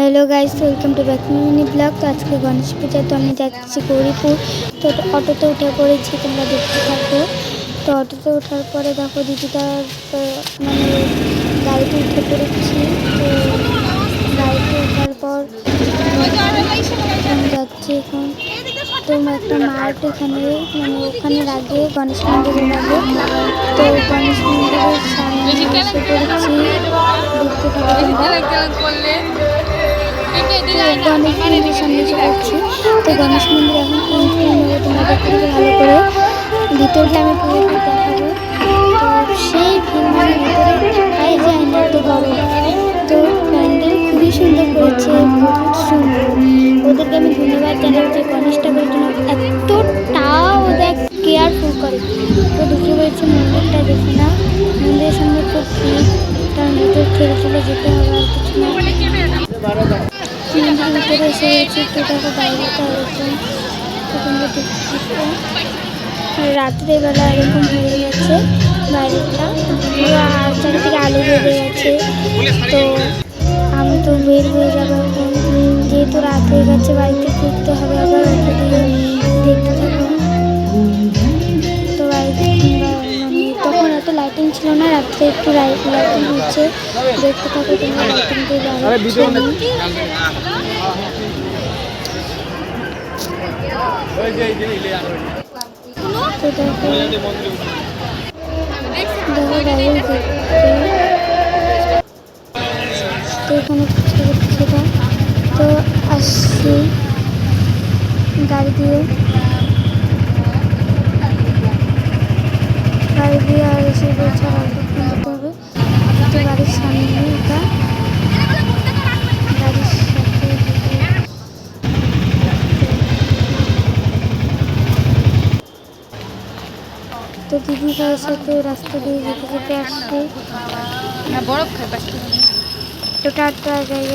Hello guys, welcome to back mini blog. तो आज के गणेश पूजा तो আমি যাচ্ছি গৌরীপুর। তো অটোতে উঠে পড়েছি, তোমরা দেখতে থাকো। তো অটোতে ওঠার পরে দেখো দিদিটার মানে গাড়িতে উঠে পড়েছি। তো গাড়িতে ওঠার পর আমি যাচ্ছি এখন। তো একটা মাঠ এখানে মানে ওখানের আগে গণেশ মন্দিরের আগে। তো গণেশ মন্দিরের সামনে এসে পড়েছি, দেখতে থাকো তোমরা। গণেশ মন্দিরের সামনে এসে পড়ছি। তো গণেশ মন্দির এখন নেবে, তোমরা দেখতে ভালো করে। ভিতরটা আমি পুরোপুরি দেখাবো। তো সেই ভিড় মানে ভিতরে থাকাই যায় না, এত বড়। তো প্যান্ডেল খুবই সুন্দর করেছে, বহুত সুন্দর। ওদেরকে আমি ধন্যবাদ জানাই যে গণেশ ঠাকুরের জন্য এতটাও ওদের কেয়ারফুল করে। তো ঢুকে পড়েছে মন্দিরটা, দেখি না মন্দিরের সামনে খুব ভিড়, কারণ ভিতর ঠেলে ঠেলে যেতে হবে, আর কিছু না। ভিতরে এসে গেছি, তো দেখো বাইরেটা এরকম। তো তোমরা দেখতে থাকো। রাত্রেবেলা এরকম হয়ে গেছে বাইরেটা, আর চারিদিকে আলো বেড়ে গেছে। তো আমি তো বের হয়ে যাবো এখন, যেহেতু রাত হয়ে গেছে, বাড়িতে ফিরতে হবে আবার। দেখতে থাকো। তো বাড়িতে মানে তখন এত লাইটিং ছিল না, রাত্রে একটু লাইটিং হচ্ছে, দেখতে থাকো তোমরা। লাইটিং দিয়ে বাড়াচ্ছি আমি। তো দেখো বাইরে দেখতে। তো এখানে সেটা তো আসছি গাড়ি দিয়ে আর এসে বলছে যেতে হবে। তো গাড়ির সামনে এটা গাড়ির সাথে তো দিদি ভাইয়ের সাথে রাস্তা দিয়ে যেতে যেতে আসছি। বরফ খাই তো টাটা, যাই।